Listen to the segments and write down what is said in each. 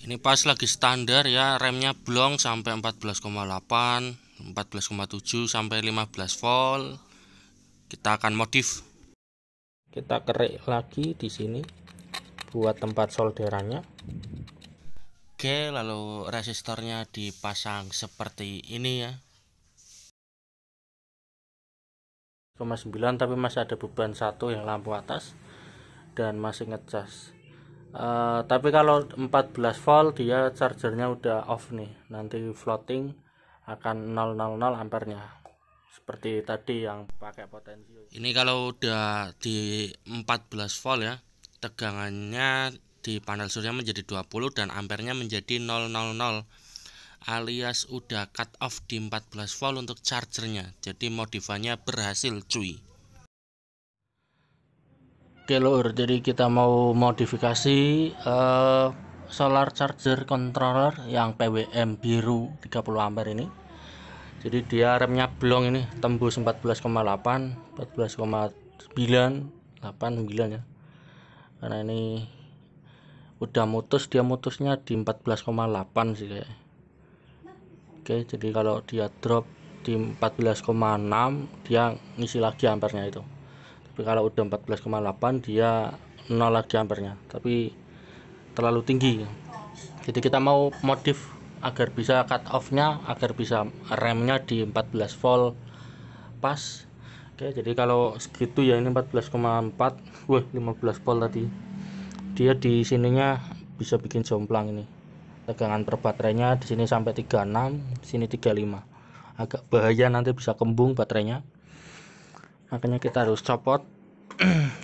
Ini pas lagi standar ya, remnya blong sampai 14,8, 14,7 sampai 15 volt. Kita akan modif. Kita kerik lagi di sini buat tempat solderannya. Oke, lalu resistornya dipasang seperti ini ya. 9, tapi masih ada beban satu yang lampu atas dan masih ngecas. Tapi kalau 14 volt dia chargernya udah off nih, nanti floating akan 000 ampernya seperti tadi yang pakai potensi. Ini kalau udah di 14 volt ya, tegangannya di panel surya menjadi 20 dan ampernya menjadi 000, alias udah cut off di 14 volt untuk chargernya. Jadi modifannya berhasil cuy. Oke lur, jadi kita mau modifikasi solar charger controller yang PWM biru 30 ampere ini. Jadi dia remnya blong ini, tembus 14,8, 14,9, 89 ya. Karena ini udah mutus, dia mutusnya di 14,8 sih kayak. Oke, jadi kalau dia drop di 14,6 dia ngisi lagi ampernya itu. Tapi kalau udah 14,8 dia 0 lagi ampernya, tapi terlalu tinggi. Jadi kita mau modif agar bisa cut off nya, agar bisa remnya di 14 volt pas. Oke, jadi kalau segitu ya, ini 14,4, wah 15 volt tadi. Dia di sininya bisa bikin jomplang ini. Tegangan per baterainya di sini sampai 36, di sini 35. Agak bahaya, nanti bisa kembung baterainya. Makanya kita harus copot.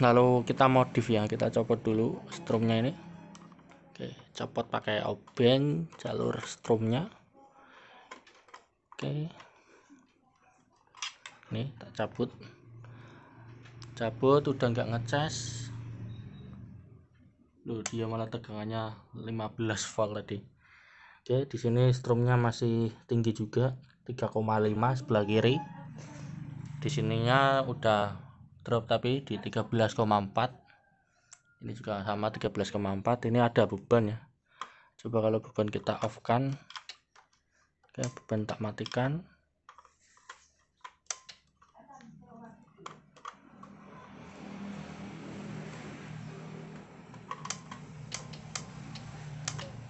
Lalu kita modif ya, kita copot dulu strumnya ini. Oke, copot pakai obeng jalur strumnya. Oke, nih tak cabut udah nggak ngecas. Loh, dia malah tegangannya 15 volt tadi. Oke, di sini strumnya masih tinggi juga, 3,5 sebelah kiri. Di sininya udah drop tapi di 13,4. Ini juga sama 13,4. Ini ada beban ya. Coba kalau beban kita off kan. Oke, beban tak matikan.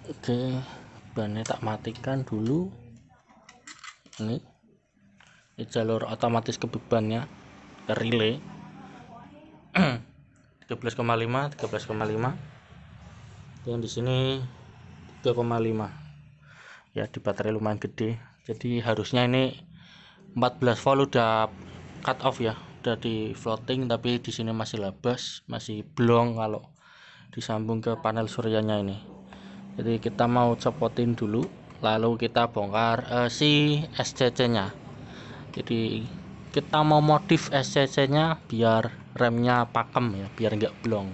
Oke, bebannya tak matikan dulu. Ini jalur otomatis ke bebannya, ke relay. 13,5, 13,5. Yang di sini 3,5. Ya, di baterai lumayan gede. Jadi harusnya ini 14 volt udah cut off ya, udah di floating, tapi di sini masih labas, masih blong kalau disambung ke panel suryanya ini. Jadi kita mau copotin dulu, lalu kita bongkar si SCC nya. Jadi kita mau modif SCC nya biar remnya pakem ya, biar enggak blong.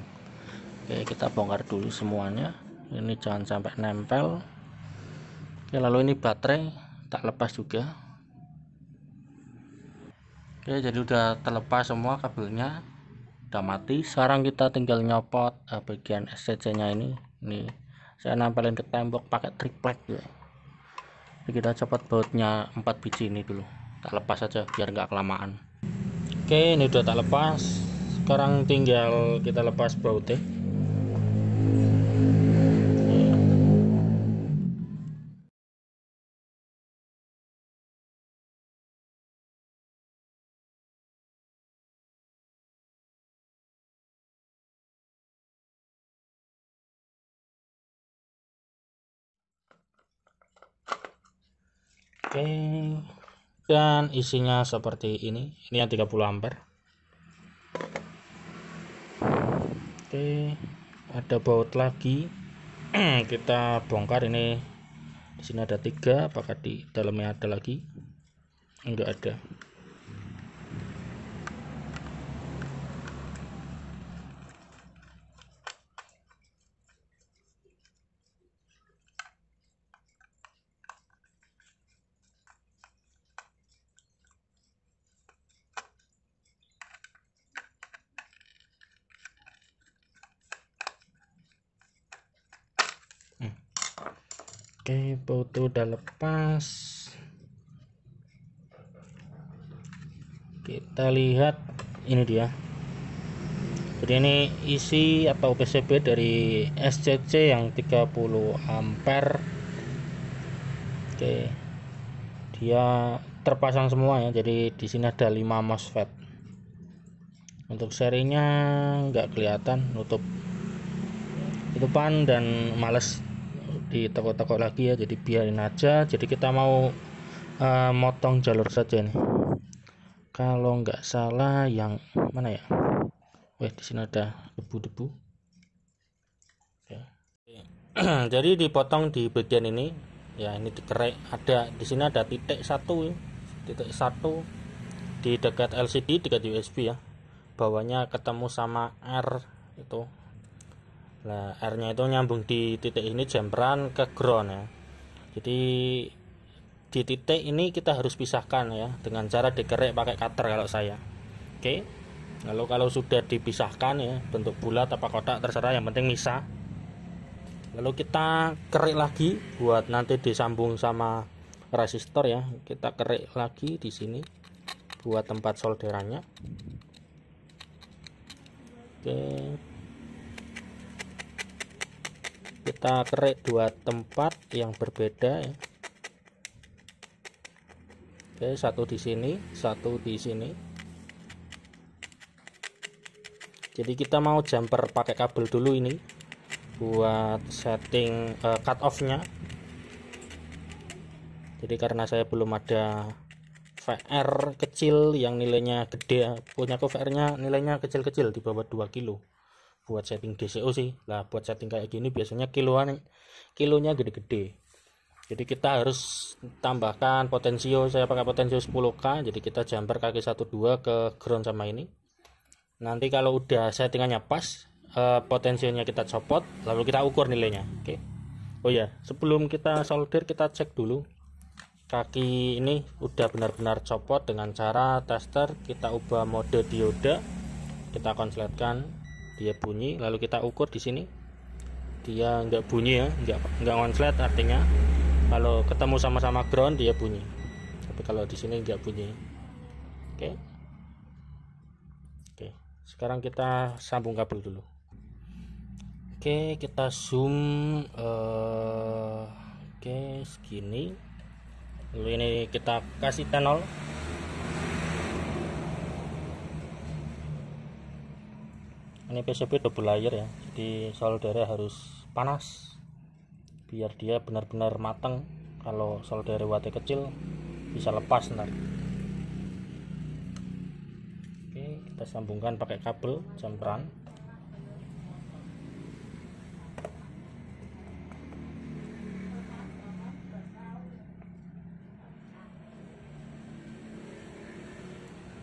Oke, kita bongkar dulu semuanya, ini jangan sampai nempel. Oke, lalu ini baterai tak lepas juga. Oke, jadi udah terlepas semua kabelnya, udah mati. Sekarang kita tinggal nyopot bagian SCC nya ini saya nempelin ke tembok pakai triplek ya. Jadi kita copot bautnya 4 biji ini dulu, tak lepas aja biar nggak kelamaan. Oke, ini udah tak lepas. Sekarang tinggal kita lepas bautnya. Oke, dan isinya seperti ini yang 30 ampere. Oke, ada baut lagi. Kita bongkar ini. Di sini ada 3, apakah di dalamnya ada lagi? Enggak ada. Oke, foto udah lepas. Kita lihat ini dia. Jadi ini isi atau PCB dari SCC yang 30 ampere. Oke, dia terpasang semua ya. Jadi di sini ada 5 MOSFET. Untuk serinya nggak kelihatan, tutupan dan males di toko-toko lagi ya. Jadi biarin aja. Jadi kita mau motong jalur saja nih. Kalau nggak salah yang mana ya? Wih, di sini ada debu-debu. Oke. Jadi dipotong di bagian ini. Ya, ini dikerek. Ada di sini ada titik satu di dekat LCD, dekat USB ya. Bawahnya ketemu sama R itu. Nah, R-nya itu nyambung di titik ini, jumperan ke ground ya. Jadi di titik ini kita harus pisahkan ya dengan cara dikerek pakai cutter kalau saya. Oke. Lalu kalau sudah dipisahkan ya, bentuk bulat apa kotak terserah, yang penting misah. Lalu kita kerik lagi buat nanti disambung sama resistor ya. Kita kerik lagi di sini buat tempat solderannya. Oke. Kita kerik dua tempat yang berbeda ya. Oke, satu di sini, satu di sini. Jadi kita mau jumper pakai kabel dulu ini buat setting cut off nya. Jadi karena saya belum ada VR kecil yang nilainya gede, punya VR nya nilainya kecil-kecil di bawah 2 kilo buat setting DCO sih lah. Buat setting kayak gini biasanya kilonya gede-gede. Jadi kita harus tambahkan potensio. Saya pakai potensio 10K. Jadi kita jumper kaki 12 ke ground sama ini. Nanti kalau udah settingannya pas, potensionya kita copot, lalu kita ukur nilainya. Oke. Oh ya, sebelum kita solder kita cek dulu kaki ini udah benar-benar copot dengan cara tester. Kita ubah mode dioda, kita konsletkan, dia bunyi, lalu kita ukur di sini. Dia nggak bunyi ya, nggak konslet, artinya kalau ketemu sama-sama ground dia bunyi. Tapi kalau di sini nggak bunyi. Oke. Sekarang kita sambung kabel dulu. Oke, kita zoom. Oke, segini. Lalu ini kita kasih tenol. Ini PCB double layer ya. Jadi soldernya harus panas biar dia benar-benar matang. Kalau solder wattnya kecil bisa lepas ntar. Kita sambungkan pakai kabel jumperan.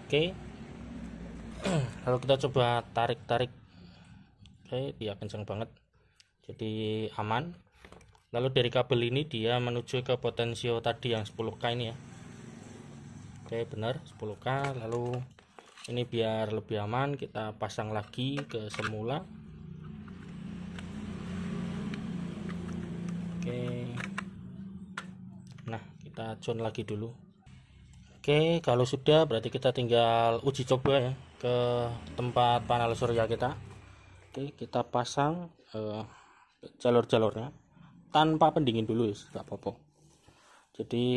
Oke. Lalu kita coba tarik. Oke, dia kencang banget. Jadi aman. Lalu dari kabel ini dia menuju ke potensio tadi yang 10K ini ya. Oke, benar 10K. Lalu ini biar lebih aman kita pasang lagi ke semula. Oke. Nah, kita join lagi dulu. Oke, kalau sudah berarti kita tinggal uji coba ya ke tempat panel surya kita. Oke, kita pasang jalur-jalurnya tanpa pendingin dulu ya, nggak apa-apa. Jadi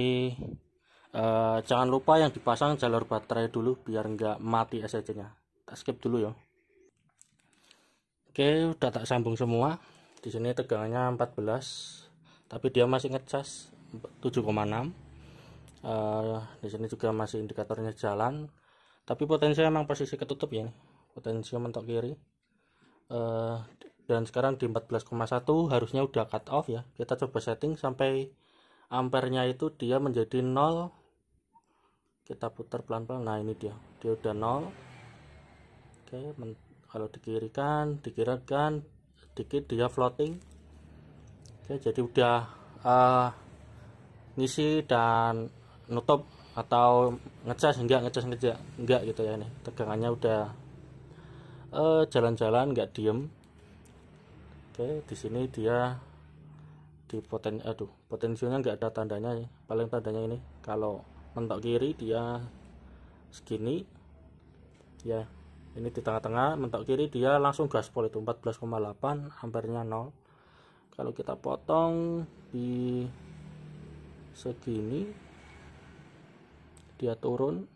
jangan lupa yang dipasang jalur baterai dulu biar nggak mati SCC nya. Tak skip dulu ya. Oke, udah tak sambung semua. Di sini tegangannya 14, tapi dia masih ngecas 7,6. Di sini juga masih indikatornya jalan, tapi potensinya emang posisi ketutup ya nih. Potensio mentok kiri. Dan sekarang di 14,1 harusnya udah cut off ya. Kita coba setting sampai ampernya itu dia menjadi 0. Kita putar pelan-pelan. Nah, ini dia udah 0. Oke, kalau dikirikan dikit dia floating. Oke, jadi udah ngisi dan nutup atau ngecas enggak gitu ya. Ini tegangannya udah jalan-jalan, nggak diem. Oke, di sini dia di potensinya nggak ada tandanya ya. Paling tandanya ini kalau mentok kiri dia segini ya, ini di tengah-tengah mentok kiri dia langsung gaspol itu 14,8 ampernya 0. Kalau kita potong di segini dia turun.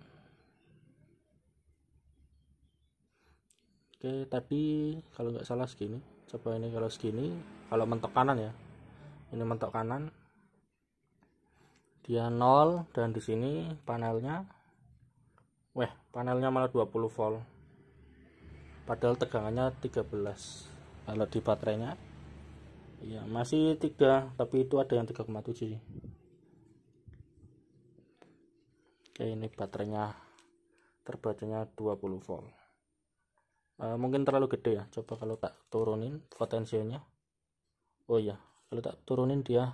Oke, tadi kalau nggak salah segini, coba ini kalau segini, kalau mentok kanan ya, ini mentok kanan dia 0, dan di sini panelnya panelnya malah 20 volt padahal tegangannya 13. Kalau di baterainya ya masih 3, tapi itu ada yang 3,7 sih. Oke, ini baterainya terbacanya 20 volt. Mungkin terlalu gede ya, coba kalau tak turunin potensinya. Oh ya, kalau tak turunin dia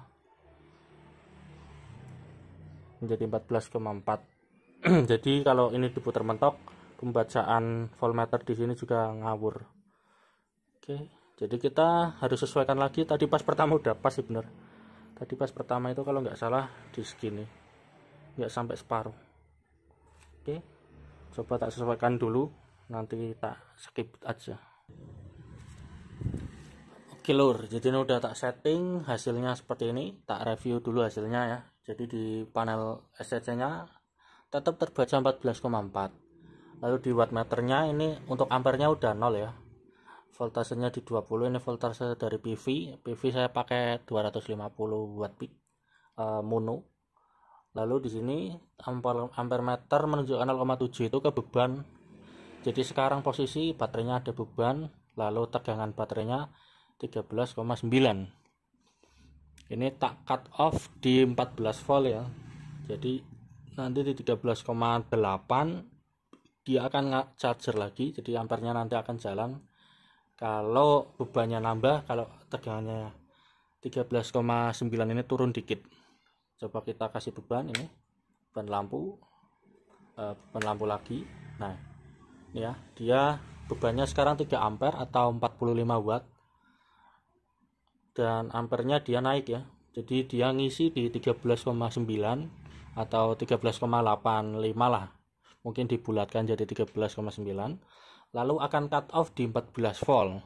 menjadi 14,4. Jadi kalau ini diputar mentok, pembacaan voltmeter di sini juga ngawur. Oke, jadi kita harus sesuaikan lagi. Tadi pas pertama udah pas sih, bener. Tadi pas pertama itu kalau nggak salah di segini, nggak sampai separuh. Oke, coba tak sesuaikan dulu, nanti tak skip aja. Oke lur, jadi ini udah tak setting, hasilnya seperti ini. Tak review dulu hasilnya ya. Jadi di panel SCC nya tetap terbaca 14,4. Lalu di wattmeternya ini untuk ampernya udah 0 ya, voltasenya di 20. Ini voltase dari PV saya pakai 250 watt peak mono. Lalu di sini ampermeter menunjukkan 0,7 itu ke beban. Jadi sekarang posisi baterainya ada beban, lalu tegangan baterainya 13,9. Ini tak cut off di 14 volt ya. Jadi nanti di 13,8 dia akan charger lagi, jadi ampernya nanti akan jalan. Kalau bebannya nambah, kalau tegangannya 13,9 ini turun dikit. Coba kita kasih beban, ini beban lampu lagi. Nah ya, dia bebannya sekarang 3 ampere atau 45 watt, dan ampernya dia naik ya, jadi dia ngisi di 13,9 atau 13,85 lah, mungkin dibulatkan jadi 13,9, lalu akan cut off di 14 volt.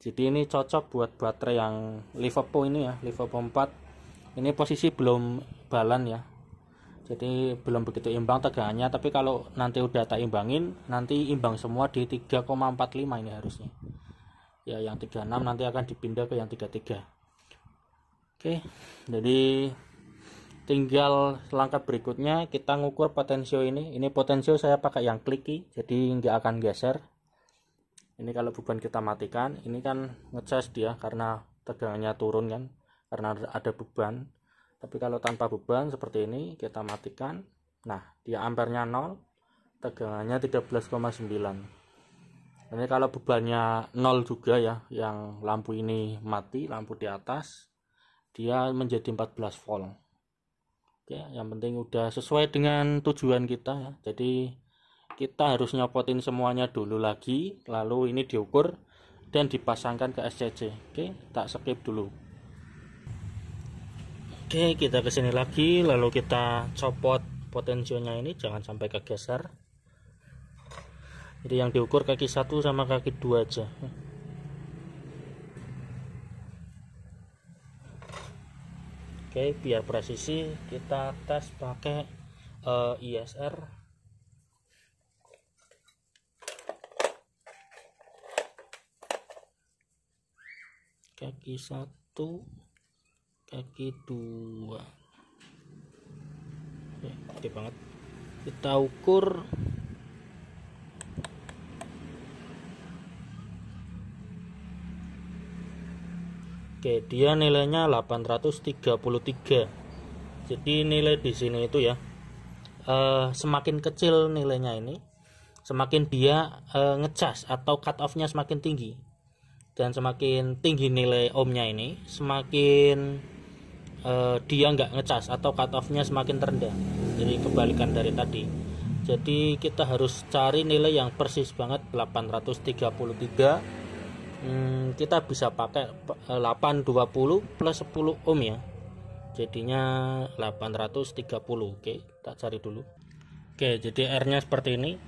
Jadi ini cocok buat baterai yang Liverpool ini ya, Liverpool 4. Ini posisi belum balan ya, jadi belum begitu imbang tegangannya, tapi kalau nanti udah tak imbangin, nanti imbang semua di 3,45 ini harusnya ya. Yang 36 nanti akan dipindah ke yang 33. Oke, jadi tinggal langkah berikutnya kita ngukur potensio ini. Ini potensio saya pakai yang clicky, jadi nggak akan geser. Ini kalau beban kita matikan, ini kan ngecas dia karena tegangannya turun kan, karena ada beban. Tapi kalau tanpa beban seperti ini kita matikan, nah dia ampernya 0, tegangannya 13,9. Ini kalau bebannya 0 juga ya, yang lampu ini mati, lampu di atas, dia menjadi 14 volt. Oke, yang penting udah sesuai dengan tujuan kita ya. Jadi kita harus nyopotin semuanya dulu lagi, lalu ini diukur dan dipasangkan ke SCC. Oke, tak skip dulu. Oke, kita kesini lagi, lalu kita copot potensionya ini, jangan sampai kegeser. Jadi yang diukur kaki 1 sama kaki 2 aja. Oke, biar presisi kita tes pakai ISR. Kaki 1, kaki 2. Oke banget. Kita ukur. Oke, dia nilainya 833. Jadi nilai di sini itu ya, semakin kecil nilainya ini, semakin dia ngecas atau cut off-nya semakin tinggi. Dan semakin tinggi nilai ohmnya ini, semakin dia nggak ngecas atau cut off-nya semakin rendah. Jadi kebalikan dari tadi. Jadi kita harus cari nilai yang persis banget, 833 kita bisa pakai 820 plus 10 ohm ya, jadinya 830. Oke, kita cari dulu. Oke, jadi R nya seperti ini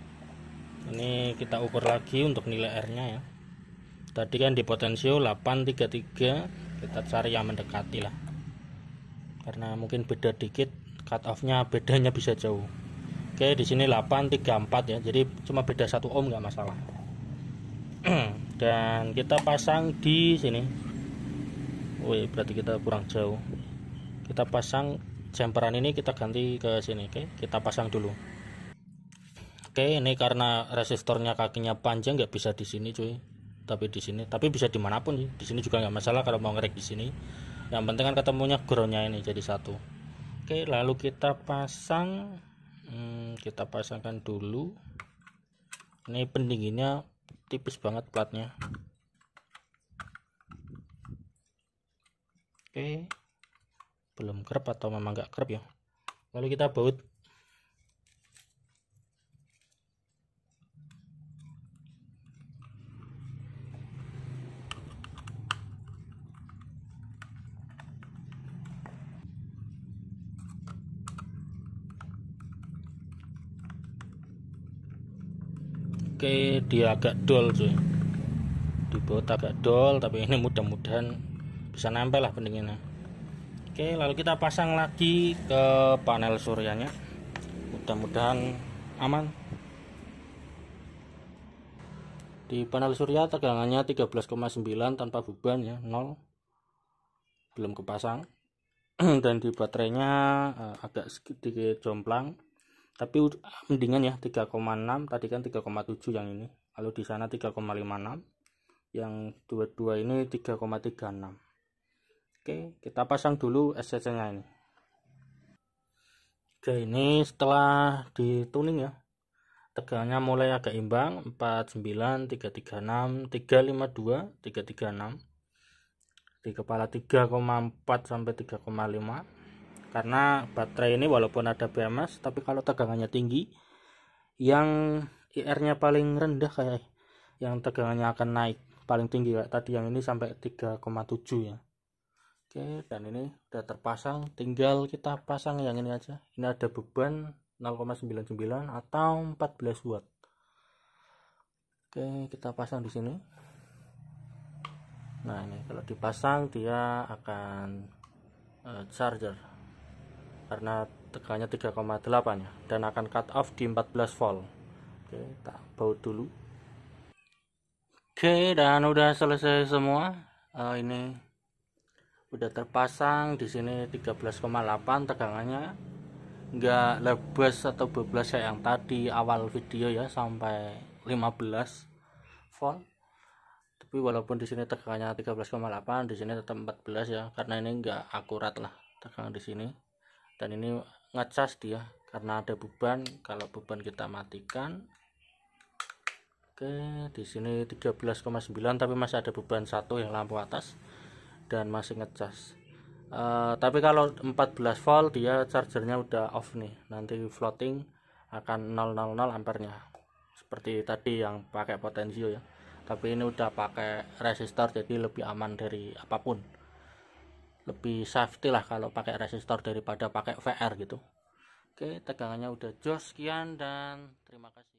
kita ukur lagi untuk nilai R nya ya. Tadi kan di potensio 833, kita cari yang mendekati lah, karena mungkin beda dikit, cut off nya bedanya bisa jauh. Oke, di sini 834 ya, jadi cuma beda 1 ohm, nggak masalah. Dan kita pasang di sini. Wih, berarti kita kurang jauh. Kita pasang jumperan ini, kita ganti ke sini. Oke, kita pasang dulu. Oke, ini karena resistornya kakinya panjang, nggak bisa di sini cuy, tapi di sini, tapi bisa dimanapun sih. Di sini juga nggak masalah kalau mau ngerek di sini. Yang penting kan ketemunya groundnya ini jadi satu. Oke, lalu kita pasang. Kita pasangkan dulu. Ini pendinginnya tipis banget platnya. Oke, belum kerap atau memang nggak kerap ya. Lalu kita baut. Oke, dia agak dol cuy, dibaut agak dol, tapi ini mudah-mudahan bisa nempel lah pendinginnya. Oke, lalu kita pasang lagi ke panel suryanya, mudah-mudahan aman. Di panel surya tegangannya 13,9 tanpa beban ya, 0, belum kepasang. Dan di baterainya agak sedikit jomplang, tapi mendingan ya, 3,6. Tadi kan 3,7 yang ini, lalu di sana 3,56, yang dua-dua ini 3,36. Oke, kita pasang dulu SCC nya ini. Oke, ini setelah dituning ya, tegangannya mulai agak imbang, 49, 336, 352, 336, di kepala 3,4 sampai 3,5. Karena baterai ini walaupun ada BMS, tapi kalau tegangannya tinggi, yang IR nya paling rendah kayak yang tegangannya akan naik paling tinggi kayak tadi, yang ini sampai 3,7 ya. Oke, dan ini udah terpasang, tinggal kita pasang yang ini aja. Ini ada beban 0,99 atau 14 watt. Oke, kita pasang di sini. Nah, ini kalau dipasang dia akan charger karena tegangannya 3,8 ya, dan akan cut off di 14 volt. Oke, kita baut dulu. Oke, dan udah selesai semua. Ini udah terpasang di sini 13,8 tegangannya, nggak lebes atau bablas kayak yang tadi awal video ya, sampai 15 volt. Tapi walaupun di sini tegangannya 13,8, di sini tetap 14 ya, karena ini nggak akurat lah tegangan di sini. Dan ini ngecas dia karena ada beban. Kalau beban kita matikan, oke, di sini 13,9, tapi masih ada beban satu yang lampu atas dan masih ngecas. Tapi kalau 14 volt dia chargernya udah off nih, nanti floating akan 000 ampernya seperti tadi yang pakai potensio ya. Tapi ini udah pakai resistor, jadi lebih aman dari apapun, lebih safety lah kalau pakai resistor daripada pakai VR gitu. Oke, tegangannya udah jos. Sekian dan terima kasih.